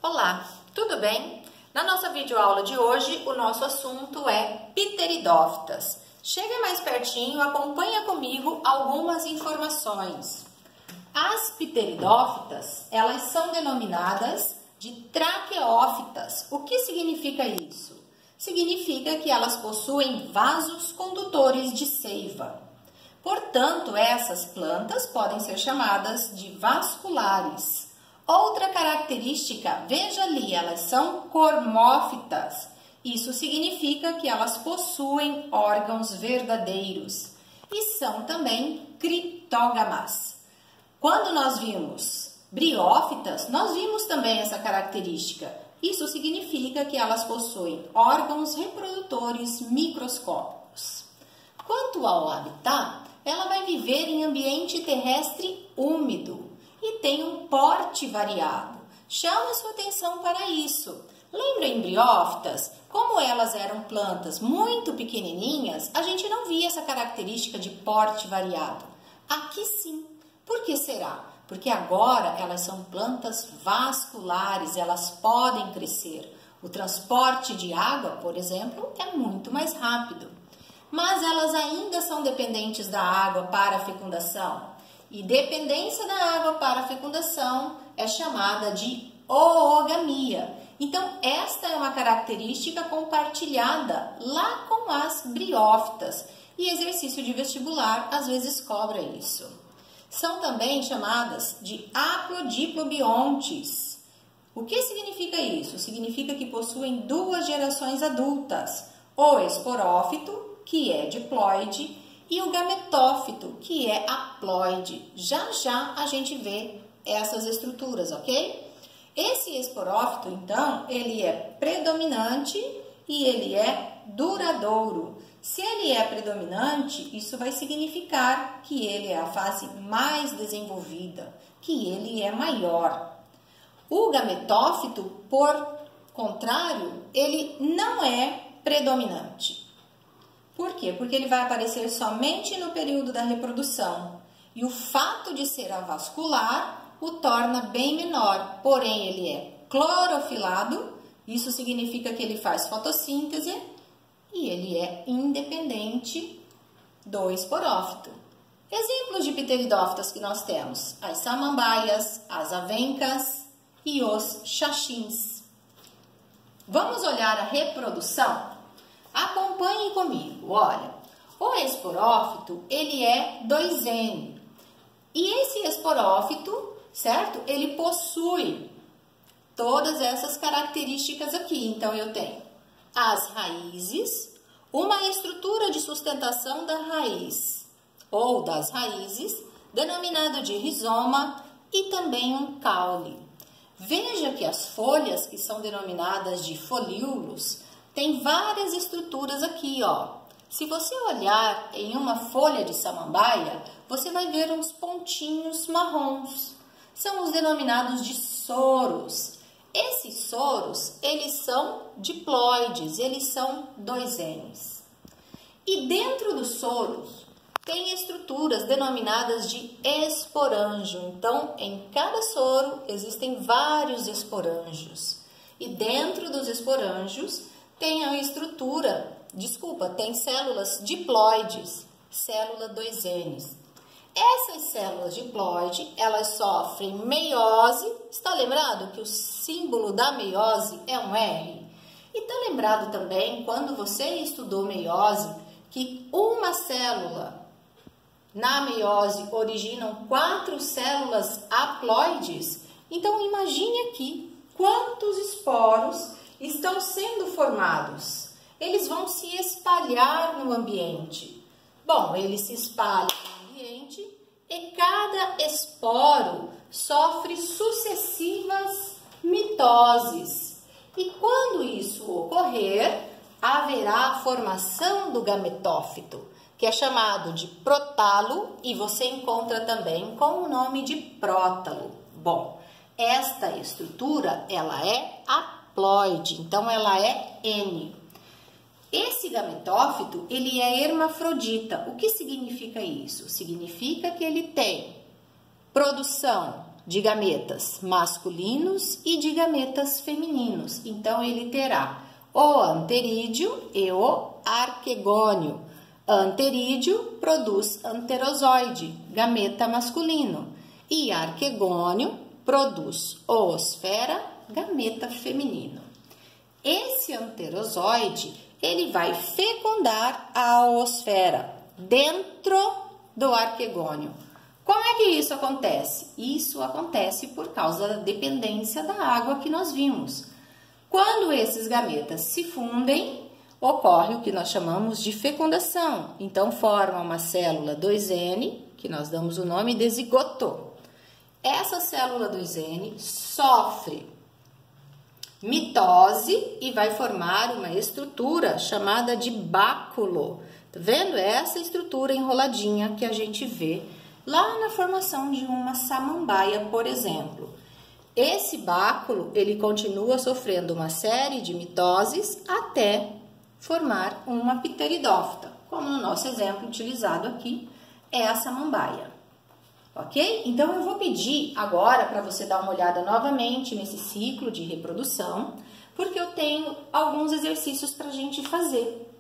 Olá, tudo bem? Na nossa videoaula de hoje, o nosso assunto é pteridófitas. Chega mais pertinho, acompanha comigo algumas informações. As pteridófitas, elas são denominadas de traqueófitas. O que significa isso? Significa que elas possuem vasos condutores de seiva. Portanto, essas plantas podem ser chamadas de vasculares. Outra característica, veja ali, elas são cormófitas. Isso significa que elas possuem órgãos verdadeiros e são também criptógamas. Quando nós vimos briófitas, nós vimos também essa característica. Isso significa que elas possuem órgãos reprodutores microscópicos. Quanto ao habitat, ela vai viver em ambiente terrestre úmido e tem um porte variado. Chama sua atenção para isso. Lembra em briófitas? Como elas eram plantas muito pequenininhas, a gente não via essa característica de porte variado. Aqui sim. Por que será? Porque agora elas são plantas vasculares, elas podem crescer. O transporte de água, por exemplo, é muito mais rápido. Mas elas ainda são dependentes da água para a fecundação. E dependência da água para a fecundação é chamada de oogamia. Então, esta é uma característica compartilhada lá com as briófitas. E exercício de vestibular às vezes cobra isso. São também chamadas de aplodiplobiontes. O que significa isso? Significa que possuem duas gerações adultas. O esporófito, que é diploide, e o gametófito, que é haploide. Já já a gente vê essas estruturas, ok? Esse esporófito, então, ele é predominante e ele é duradouro. Se ele é predominante, isso vai significar que ele é a fase mais desenvolvida, que ele é maior. O gametófito, por contrário, ele não é predominante. Por quê? Porque ele vai aparecer somente no período da reprodução. E o fato de ser avascular o torna bem menor. Porém, ele é clorofilado. Isso significa que ele faz fotossíntese e ele é independente do esporófito. Exemplos de pteridófitas que nós temos: as samambaias, as avencas e os xaxins. Vamos olhar a reprodução? Acompanhem comigo, olha, o esporófito, ele é 2N, e esse esporófito, certo? Ele possui todas essas características aqui. Então, eu tenho as raízes, uma estrutura de sustentação da raiz, ou das raízes, denominado de rizoma, e também um caule. Veja que as folhas, que são denominadas de folíolos, tem várias estruturas aqui, ó. Se você olhar em uma folha de samambaia, você vai ver uns pontinhos marrons. São os denominados de soros. Esses soros, eles são diploides, eles são 2Ns. E dentro dos soros, tem estruturas denominadas de esporângio. Então, em cada soro, existem vários esporângios. E dentro dos esporângios, tem a estrutura, tem células diploides, célula 2Ns. Essas células diploide, elas sofrem meiose. Está lembrado que o símbolo da meiose é um R? E está lembrado também, quando você estudou meiose, que uma célula na meiose originam 4 células haploides? Então, imagine aqui quantos esporos estão sendo formados. Eles vão se espalhar no ambiente. Bom, eles se espalham no ambiente e cada esporo sofre sucessivas mitoses. E quando isso ocorrer, haverá a formação do gametófito, que é chamado de prótalo, e você encontra também com o nome de prótalo. Bom, esta estrutura, ela é haploide, então ela é N. Esse gametófito, ele é hermafrodita. O que significa isso? Significa que ele tem produção de gametas masculinos e de gametas femininos. Então, ele terá o anterídeo e o arquegônio. Anterídeo produz anterozoide, gameta masculino, e arquegônio produz oosfera, gameta feminino. Esse anterozoide, ele vai fecundar a oosfera dentro do arquegônio. Como é que isso acontece? Isso acontece por causa da dependência da água que nós vimos. Quando esses gametas se fundem, ocorre o que nós chamamos de fecundação. Então, forma uma célula 2N, que nós damos o nome de zigoto. Essa célula 2N sofre mitose e vai formar uma estrutura chamada de báculo. Tá vendo? Essa estrutura enroladinha que a gente vê lá na formação de uma samambaia, por exemplo. Esse báculo, ele continua sofrendo uma série de mitoses até formar uma pteridófita, como no nosso exemplo utilizado aqui é a samambaia. Ok? Então, eu vou pedir agora para você dar uma olhada novamente nesse ciclo de reprodução, porque eu tenho alguns exercícios para a gente fazer.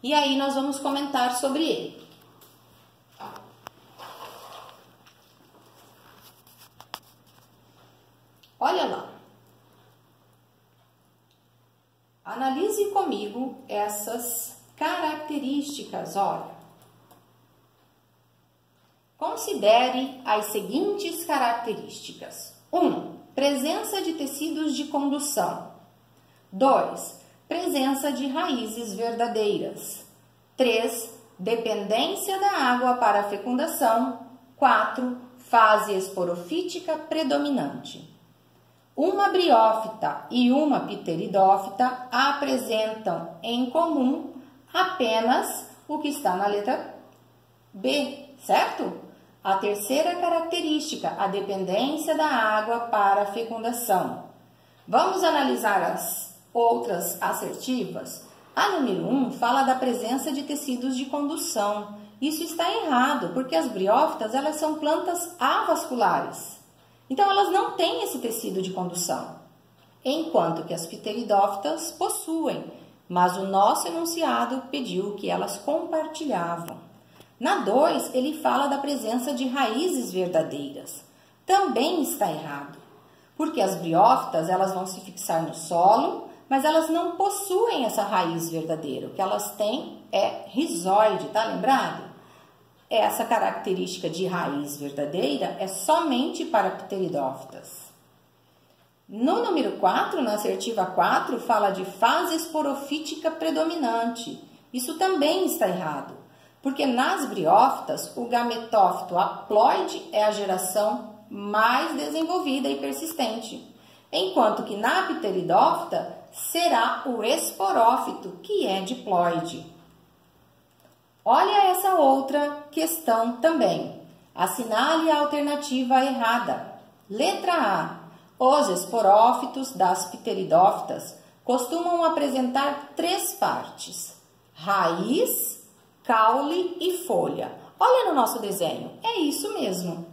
E aí, nós vamos comentar sobre ele. Olha lá. Analise comigo essas características, olha. Considere as seguintes características. 1. Presença de tecidos de condução. 2. Presença de raízes verdadeiras. 3. Dependência da água para a fecundação. 4. Fase esporofítica predominante. Uma briófita e uma pteridófita apresentam em comum apenas o que está na letra B, certo? A terceira característica, a dependência da água para a fecundação. Vamos analisar as outras assertivas? A número 1 fala da presença de tecidos de condução. Isso está errado, porque as briófitas, elas são plantas avasculares. Então, elas não têm esse tecido de condução, enquanto que as pteridófitas possuem, mas o nosso enunciado pediu que elas compartilhavam. Na 2, ele fala da presença de raízes verdadeiras. Também está errado, porque as briófitas, elas vão se fixar no solo, mas elas não possuem essa raiz verdadeira. O que elas têm é rizóide, tá lembrado? Essa característica de raiz verdadeira é somente para pteridófitas. No número 4, na assertiva 4, fala de fase esporofítica predominante. Isso também está errado, porque nas briófitas, o gametófito haploide é a geração mais desenvolvida e persistente, enquanto que na pteridófita será o esporófito, que é diploide. Olha essa outra questão também. Assinale a alternativa errada. Letra A. Os esporófitos das pteridófitas costumam apresentar 3 partes: raiz, caule e folha. Olha no nosso desenho, é isso mesmo.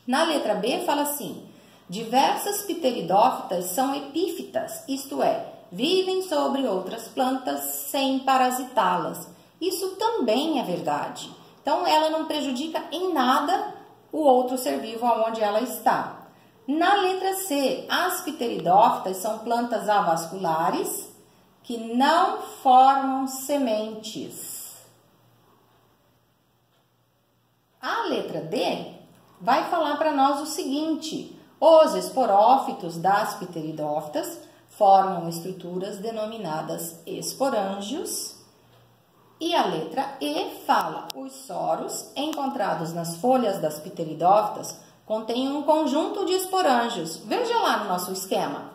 Na letra B fala assim: diversas pteridófitas são epífitas, isto é, vivem sobre outras plantas sem parasitá-las. Isso também é verdade. Então, ela não prejudica em nada o outro ser vivo onde ela está. Na letra C, as pteridófitas são plantas avasculares que não formam sementes. A letra D vai falar para nós o seguinte: os esporófitos das pteridófitas formam estruturas denominadas esporângios. E a letra E fala: os soros encontrados nas folhas das pteridófitas contêm um conjunto de esporângios. Veja lá no nosso esquema.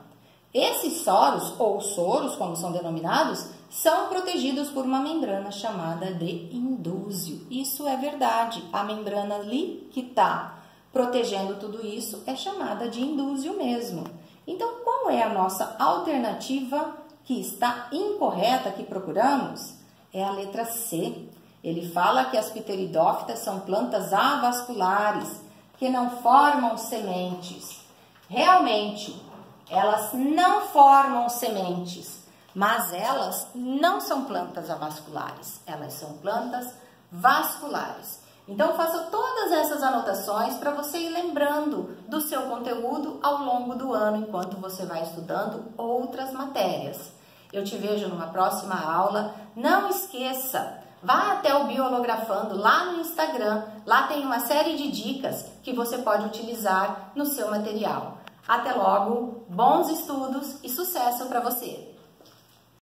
Esses soros, ou soros, como são denominados, são protegidos por uma membrana chamada de indúzio. Isso é verdade. A membrana ali que está protegendo tudo isso é chamada de indúzio mesmo. Então, qual é a nossa alternativa que está incorreta que procuramos? É a letra C. Ele fala que as pteridófitas são plantas avasculares. que não formam sementes. Realmente, elas não formam sementes, mas elas não são plantas avasculares, elas são plantas vasculares. Então, faça todas essas anotações para você ir lembrando do seu conteúdo ao longo do ano, enquanto você vai estudando outras matérias. Eu te vejo numa próxima aula. Não esqueça, vá até o Biologafando lá no Instagram. Lá tem uma série de dicas que você pode utilizar no seu material. Até logo, bons estudos e sucesso para você!